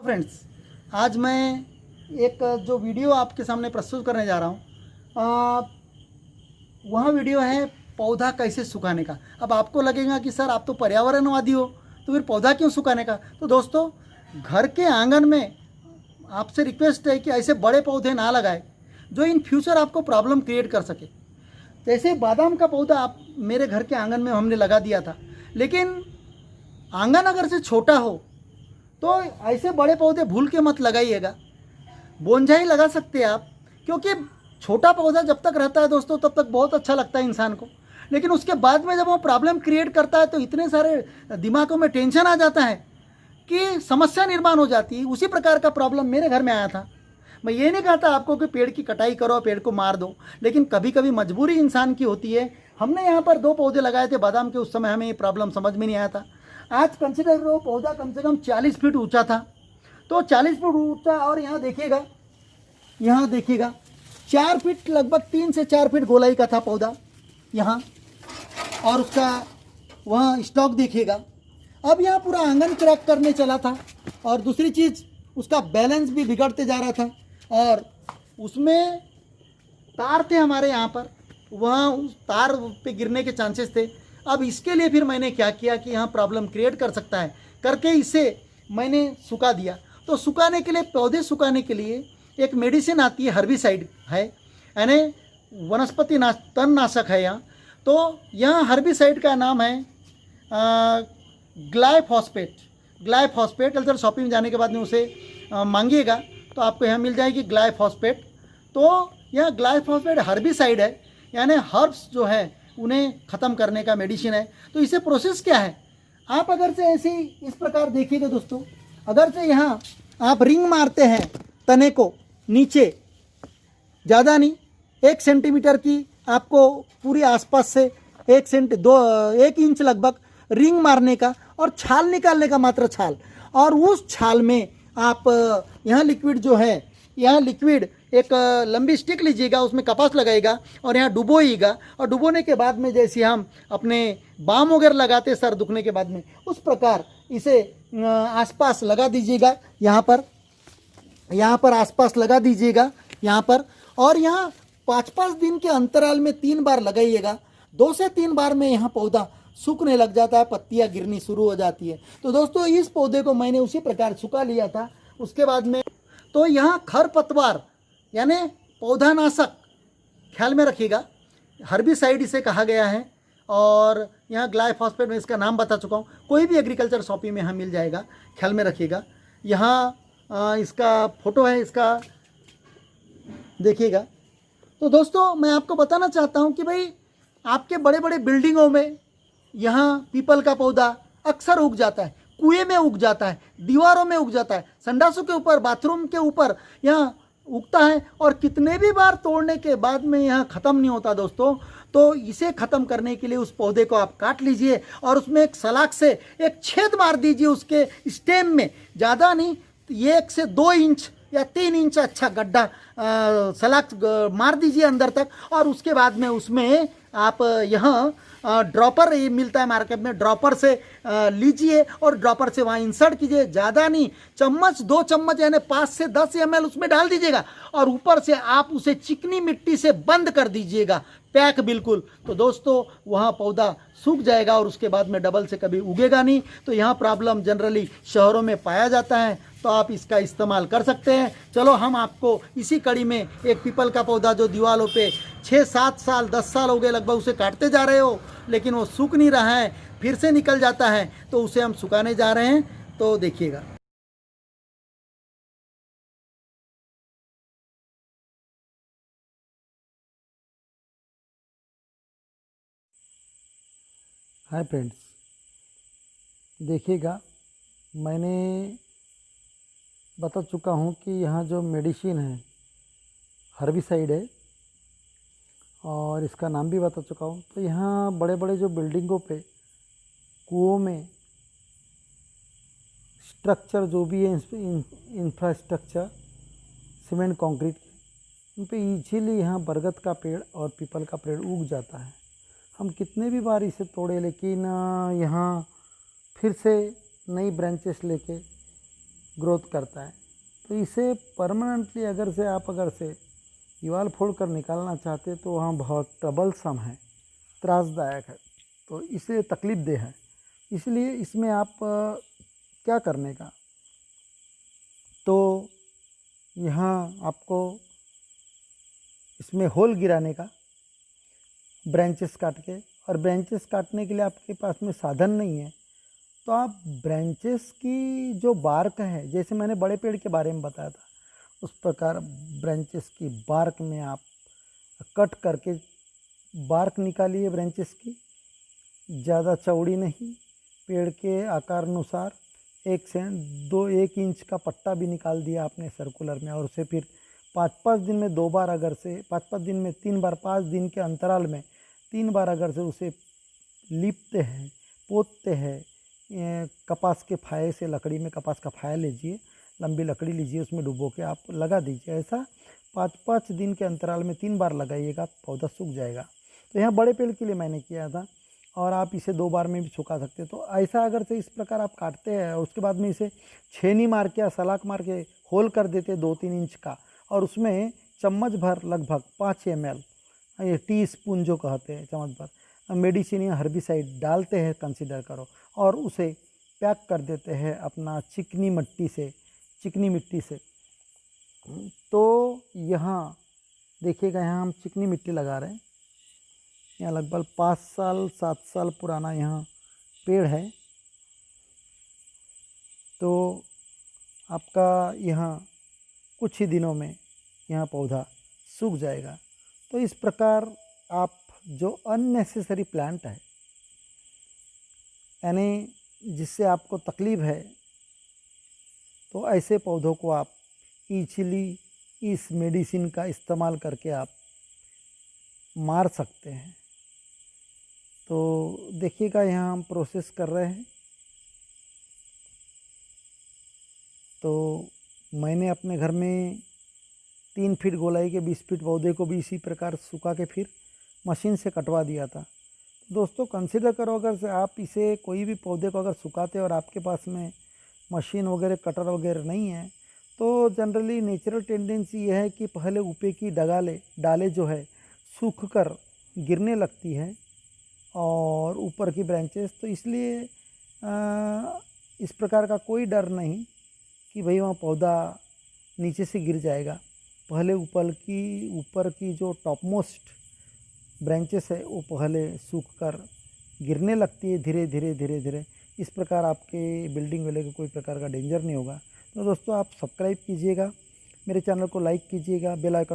Friends, आज मैं एक जो वीडियो आपके सामने प्रस्तुत करने जा रहा हूँ, वह वीडियो है पौधा कैसे सुखाने का। अब आपको लगेगा कि सर आप तो पर्यावरणवादी हो, तो फिर पौधा क्यों सुखाने का। तो दोस्तों, घर के आंगन में आपसे रिक्वेस्ट है कि ऐसे बड़े पौधे ना लगाए जो इन फ्यूचर आपको प्रॉब्लम क्रिएट कर सके। जैसे बादाम का पौधा आप मेरे घर के आंगन में हमने लगा दिया था, लेकिन आंगन अगर से छोटा हो तो ऐसे बड़े पौधे भूल के मत लगाइएगा। बोनसाई लगा सकते हैं आप, क्योंकि छोटा पौधा जब तक रहता है दोस्तों तब तक बहुत अच्छा लगता है इंसान को, लेकिन उसके बाद में जब वो प्रॉब्लम क्रिएट करता है तो इतने सारे दिमागों में टेंशन आ जाता है कि समस्या निर्माण हो जाती है। उसी प्रकार का प्रॉब्लम मेरे घर में आया था। मैं ये नहीं कहता आपको कि पेड़ की कटाई करो, पेड़ को मार दो, लेकिन कभी कभी मजबूरी इंसान की होती है। हमने यहाँ पर 2 पौधे लगाए थे बादाम के, उस समय हमें ये प्रॉब्लम समझ में नहीं आया था। आज कंसिडर करो पौधा कम से कम 40 फीट ऊंचा था, तो 40 फीट ऊंचा, और यहाँ देखिएगा 4 फीट, लगभग 3 से 4 फीट गोलाई का था पौधा यहाँ, और उसका वहाँ स्टॉक देखिएगा। अब यहाँ पूरा आंगन क्रैक करने चला था, और दूसरी चीज़ उसका बैलेंस भी बिगड़ते जा रहा था, और उसमें तार थे हमारे यहाँ पर, वहाँ उस तार पे गिरने के चांसेस थे। अब इसके लिए फिर मैंने क्या किया कि यहाँ प्रॉब्लम क्रिएट कर सकता है करके इसे मैंने सुखा दिया। तो सुखाने के लिए, पौधे सुखाने के लिए एक मेडिसिन आती है, हर्बिसाइड है, यानी वनस्पति तणनाशक है यहाँ। तो यहाँ हर्बिसाइड का नाम है ग्लाइफॉस्फेट। कल शॉपिंग में जाने के बाद में उसे मांगिएगा तो आपको यहाँ मिल जाएगी ग्लाइफॉस्फेट। तो यह ग्लाइफॉस्फेट हर्बिसाइड है, यानी हर्ब्स जो है उन्हें ख़त्म करने का मेडिसिन है। तो इसे प्रोसेस क्या है, आप अगर से ऐसे इस प्रकार देखिएगा दोस्तों, अगर से यहाँ आप रिंग मारते हैं तने को नीचे, ज़्यादा नहीं, 1 सेंटीमीटर की आपको पूरी आसपास से 1 इंच लगभग रिंग मारने का, और छाल निकालने का, मात्र छाल। और उस छाल में आप यहाँ लिक्विड जो है, यहाँ लिक्विड एक लंबी स्टिक लीजिएगा, उसमें कपास लगाएगा और यहाँ डुबोइएगा, और डुबोने के बाद में जैसे हम अपने बाम वगैरह लगाते सर दुखने के बाद में, उस प्रकार इसे आसपास लगा दीजिएगा। यहाँ पर आसपास लगा दीजिएगा यहाँ पर, और यहाँ 5-5 दिन के अंतराल में 3 बार लगाइएगा। 2 से 3 बार में यहाँ पौधा सूखने लग जाता है, पत्तियाँ गिरनी शुरू हो जाती है। तो दोस्तों, इस पौधे को मैंने उसी प्रकार सुखा लिया था। उसके बाद में तो यहाँ खरपतवार यानी पौधानाशक ख्याल में रखिएगा, हर्बिसाइड इसे कहा गया है, और यहाँ ग्लाइफॉस्फेट में इसका नाम बता चुका हूँ। कोई भी एग्रीकल्चर शॉपिंग में यहाँ मिल जाएगा, ख्याल में रखिएगा। यहाँ इसका फोटो है, इसका देखिएगा। तो दोस्तों, मैं आपको बताना चाहता हूँ कि भाई आपके बड़े बड़े बिल्डिंगों में यहाँ पीपल का पौधा अक्सर उग जाता है, कुएं में उग जाता है, दीवारों में उग जाता है, संडासों के ऊपर, बाथरूम के ऊपर यहाँ उगता है, और कितने भी बार तोड़ने के बाद में यहाँ ख़त्म नहीं होता दोस्तों। तो इसे ख़त्म करने के लिए उस पौधे को आप काट लीजिए, और उसमें एक सलाख से एक छेद मार दीजिए उसके स्टेम में, ज़्यादा नहीं, 1 से 2 इंच या 3 इंच अच्छा गड्ढा सलाख मार दीजिए अंदर तक। और उसके बाद में उसमें आप यहाँ ड्रॉपर ये मिलता है मार्केट में, ड्रॉपर से लीजिए और ड्रॉपर से वहाँ इंसर्ट कीजिए। ज़्यादा नहीं, 2 चम्मच यानी 5 से 10 ml उसमें डाल दीजिएगा, और ऊपर से आप उसे चिकनी मिट्टी से बंद कर दीजिएगा, पैक बिल्कुल। तो दोस्तों, वहाँ पौधा सूख जाएगा और उसके बाद में डबल से कभी उगेगा नहीं। तो यहाँ प्रॉब्लम जनरली शहरों में पाया जाता है, तो आप इसका इस्तेमाल कर सकते हैं। चलो, हम आपको इसी कड़ी में एक पीपल का पौधा जो दीवारों पे 6-7 साल 10 साल हो गए लगभग उसे काटते जा रहे हो, लेकिन वो सूख नहीं रहा है, फिर से निकल जाता है, तो उसे हम सुखाने जा रहे हैं। तो देखिएगा। हाय फ्रेंड्स, देखिएगा, मैंने बता चुका हूँ कि यहाँ जो मेडिसिन है हर्बिसाइड है, और इसका नाम भी बता चुका हूँ। तो यहाँ बड़े बड़े जो बिल्डिंगों पे, कुओं में, स्ट्रक्चर जो भी है, इंफ्रास्ट्रक्चर सीमेंट कंक्रीट के, उन पे इजीली यहाँ बरगद का पेड़ और पीपल का पेड़ उग जाता है। हम कितने भी बार इसे तोड़े, लेकिन यहाँ फिर से नई ब्रांचेस लेके ग्रोथ करता है। तो इसे परमानेंटली अगर से दीवार फोड़ कर निकालना चाहते तो वहाँ बहुत ट्रबलसम है, त्रासदायक है, तो इसे तकलीफ दे है। इसलिए इसमें आप क्या करने का, तो यहाँ आपको इसमें होल गिराने का, ब्रांचेस काट के। और ब्रांचेस काटने के लिए आपके पास में साधन नहीं है तो आप ब्रांचेस की जो बार्क है, जैसे मैंने बड़े पेड़ के बारे में बताया था, उस प्रकार ब्रांचेस की बार्क में आप कट करके बार्क निकालिए ब्रांचेस की, ज़्यादा चौड़ी नहीं, पेड़ के आकार अनुसार 1 इंच का पट्टा भी निकाल दिया आपने सर्कुलर में, और उसे फिर 5-5 दिन में 2 बार, अगर से 5-5 दिन में 3 बार, 5 दिन के अंतराल में 3 बार अगर से उसे लीपते हैं, पोतते हैं, कपास के फाये से, लकड़ी में कपास का फाया लीजिए, लंबी लकड़ी लीजिए, उसमें डुबो के आप लगा दीजिए। ऐसा 5-5 दिन के अंतराल में 3 बार लगाइएगा, पौधा सूख जाएगा। तो यहाँ बड़े पेड़ के लिए मैंने किया था, और आप इसे 2 बार में भी सुखा सकते हैं। तो ऐसा अगर से इस प्रकार आप काटते हैं और उसके बाद में इसे छेनी मार के या सलाख मार के होल कर देते 2-3 इंच का, और उसमें चम्मच भर लगभग 5 ml, ये टी स्पून जो कहते हैं, चम्मच भर मेडिसिन या हर्बिसाइड डालते हैं, कंसीडर करो, और उसे पैक कर देते हैं अपना चिकनी मिट्टी से। तो यहाँ देखिएगा, यहाँ हम चिकनी मिट्टी लगा रहे हैं, यहाँ लगभग 5-7 साल पुराना यहाँ पेड़ है। तो आपका यहाँ कुछ ही दिनों में यहाँ पौधा सूख जाएगा। तो इस प्रकार आप जो अननेसेसरी प्लांट है, यानी जिससे आपको तकलीफ़ है, तो ऐसे पौधों को आप ईजिली इस मेडिसिन का इस्तेमाल करके आप मार सकते हैं। तो देखिएगा, यहाँ हम प्रोसेस कर रहे हैं। तो मैंने अपने घर में 3 फीट गोलाई के 20 फीट पौधे को भी इसी प्रकार सुखा के फिर मशीन से कटवा दिया था। दोस्तों कंसिडर करो, अगर से आप इसे कोई भी पौधे को अगर सुखाते और आपके पास में मशीन वगैरह, कटर वगैरह नहीं है, तो जनरली नेचुरल टेंडेंसी यह है कि पहले ऊपर की डाले जो है सूख कर गिरने लगती है, और ऊपर की ब्रांचेस। तो इसलिए इस प्रकार का कोई डर नहीं कि भाई वहाँ पौधा नीचे से गिर जाएगा। पहले ऊपर की जो टॉप मोस्ट ब्रांचेस है वो पहले सूख कर गिरने लगती है धीरे धीरे। इस प्रकार आपके बिल्डिंग वाले को कोई प्रकार का डेंजर नहीं होगा। तो दोस्तों आप सब्सक्राइब कीजिएगा, मेरे चैनल को लाइक कीजिएगा, बेल आइकन